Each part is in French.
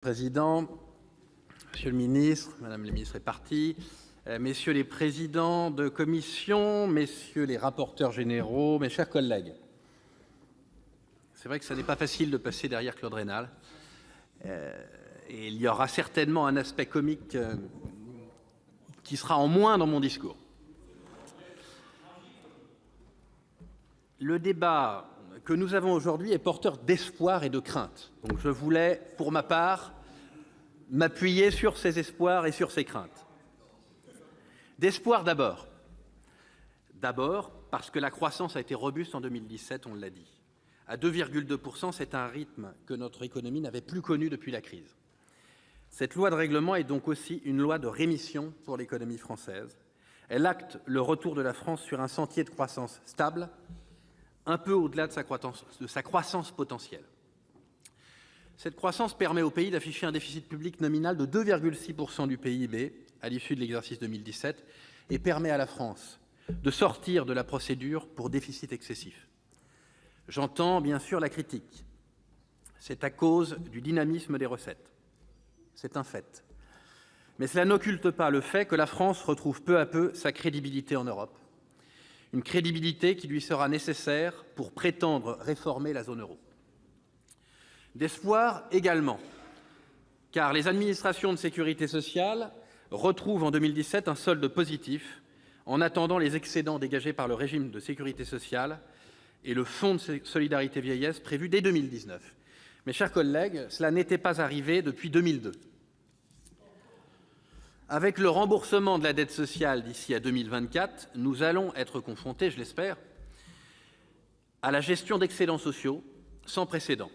Président, Monsieur le ministre, Madame la ministre est partie, Messieurs les présidents de commission, Messieurs les rapporteurs généraux, mes chers collègues. C'est vrai que ce n'est pas facile de passer derrière Claude Raynal, et il y aura certainement un aspect comique qui sera en moins dans mon discours. Le débat que nous avons aujourd'hui est porteur d'espoir et de crainte. Donc je voulais, pour ma part, m'appuyer sur ces espoirs et sur ces craintes. D'espoir d'abord. D'abord parce que la croissance a été robuste en 2017, on l'a dit. À 2,2 %, c'est un rythme que notre économie n'avait plus connu depuis la crise. Cette loi de règlement est donc aussi une loi de rémission pour l'économie française. Elle acte le retour de la France sur un sentier de croissance stable, un peu au-delà de sa croissance potentielle. Cette croissance permet au pays d'afficher un déficit public nominal de 2,6 % du PIB à l'issue de l'exercice 2017 et permet à la France de sortir de la procédure pour déficit excessif. J'entends bien sûr la critique. C'est à cause du dynamisme des recettes. C'est un fait. Mais cela n'occulte pas le fait que la France retrouve peu à peu sa crédibilité en Europe. Une crédibilité qui lui sera nécessaire pour prétendre réformer la zone euro. D'espoir également, car les administrations de sécurité sociale retrouvent en 2017 un solde positif en attendant les excédents dégagés par le régime de sécurité sociale et le fonds de solidarité vieillesse prévu dès 2019. Mes chers collègues, cela n'était pas arrivé depuis 2002. Avec le remboursement de la dette sociale d'ici à 2024, nous allons être confrontés, je l'espère, à la gestion d'excédents sociaux sans précédent.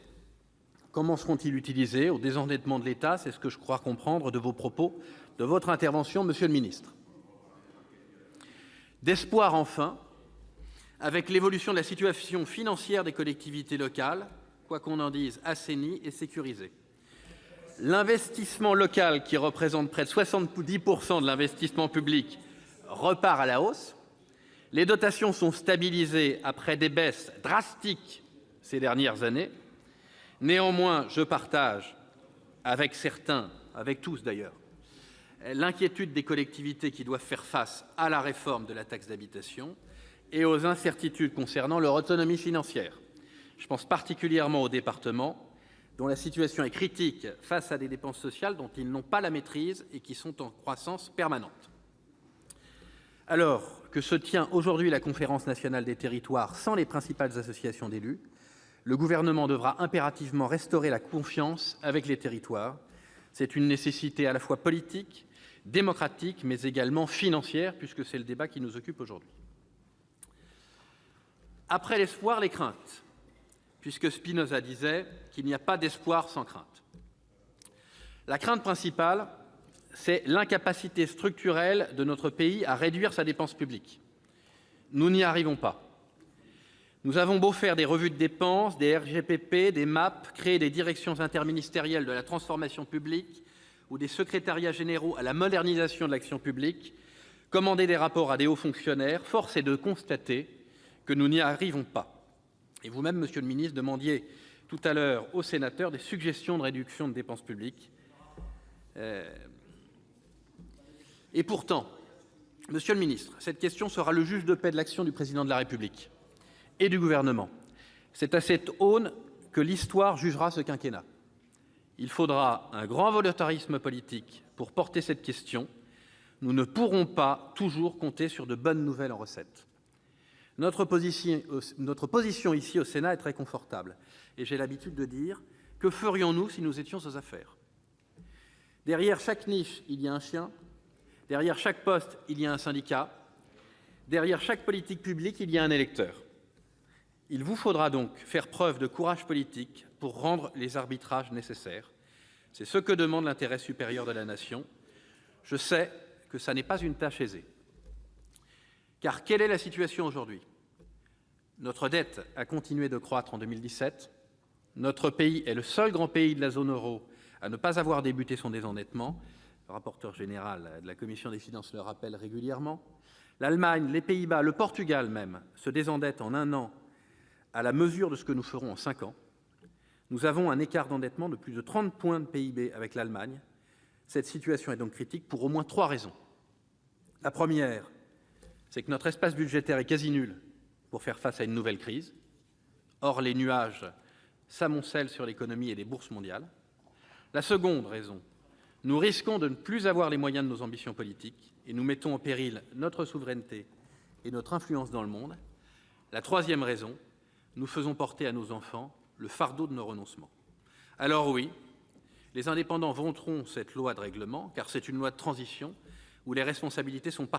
Comment seront-ils utilisés au désendettement de l'État? C'est ce que je crois comprendre de vos propos, de votre intervention, Monsieur le ministre. D'espoir enfin, avec l'évolution de la situation financière des collectivités locales, quoi qu'on en dise, assainie et sécurisée. L'investissement local, qui représente près de 70 % de l'investissement public, repart à la hausse. Les dotations sont stabilisées après des baisses drastiques ces dernières années. Néanmoins, je partage avec certains, avec tous d'ailleurs, l'inquiétude des collectivités qui doivent faire face à la réforme de la taxe d'habitation et aux incertitudes concernant leur autonomie financière. Je pense particulièrement aux départements, dont la situation est critique face à des dépenses sociales dont ils n'ont pas la maîtrise et qui sont en croissance permanente. Alors que se tient aujourd'hui la Conférence nationale des territoires sans les principales associations d'élus, le gouvernement devra impérativement restaurer la confiance avec les territoires. C'est une nécessité à la fois politique, démocratique, mais également financière, puisque c'est le débat qui nous occupe aujourd'hui. Après l'espoir, les craintes, puisque Spinoza disait qu'il n'y a pas d'espoir sans crainte. La crainte principale, c'est l'incapacité structurelle de notre pays à réduire sa dépense publique. Nous n'y arrivons pas. Nous avons beau faire des revues de dépenses, des RGPP, des MAP, créer des directions interministérielles de la transformation publique ou des secrétariats généraux à la modernisation de l'action publique, commander des rapports à des hauts fonctionnaires, force est de constater que nous n'y arrivons pas. Et vous-même, Monsieur le ministre, demandiez tout à l'heure aux sénateurs des suggestions de réduction de dépenses publiques. Et pourtant, Monsieur le ministre, cette question sera le juge de paix de l'action du Président de la République et du Gouvernement. C'est à cette aune que l'histoire jugera ce quinquennat. Il faudra un grand volontarisme politique pour porter cette question. Nous ne pourrons pas toujours compter sur de bonnes nouvelles en recettes. Notre position ici au Sénat est très confortable. Et j'ai l'habitude de dire, que ferions-nous si nous étions aux affaires? Derrière chaque niche, il y a un chien. Derrière chaque poste, il y a un syndicat. Derrière chaque politique publique, il y a un électeur. Il vous faudra donc faire preuve de courage politique pour rendre les arbitrages nécessaires. C'est ce que demande l'intérêt supérieur de la nation. Je sais que ça n'est pas une tâche aisée. Car quelle est la situation aujourd'hui? Notre dette a continué de croître en 2017. Notre pays est le seul grand pays de la zone euro à ne pas avoir débuté son désendettement. Le rapporteur général de la Commission des finances le rappelle régulièrement. L'Allemagne, les Pays-Bas, le Portugal même se désendettent en un an à la mesure de ce que nous ferons en 5 ans. Nous avons un écart d'endettement de plus de 30 points de PIB avec l'Allemagne. Cette situation est donc critique pour au moins 3 raisons. La première, c'est que notre espace budgétaire est quasi nul pour faire face à une nouvelle crise. Or, les nuages s'amoncellent sur l'économie et les bourses mondiales. La seconde raison, nous risquons de ne plus avoir les moyens de nos ambitions politiques et nous mettons en péril notre souveraineté et notre influence dans le monde. La troisième raison, nous faisons porter à nos enfants le fardeau de nos renoncements. Alors oui, les indépendants voteront cette loi de règlement, car c'est une loi de transition où les responsabilités sont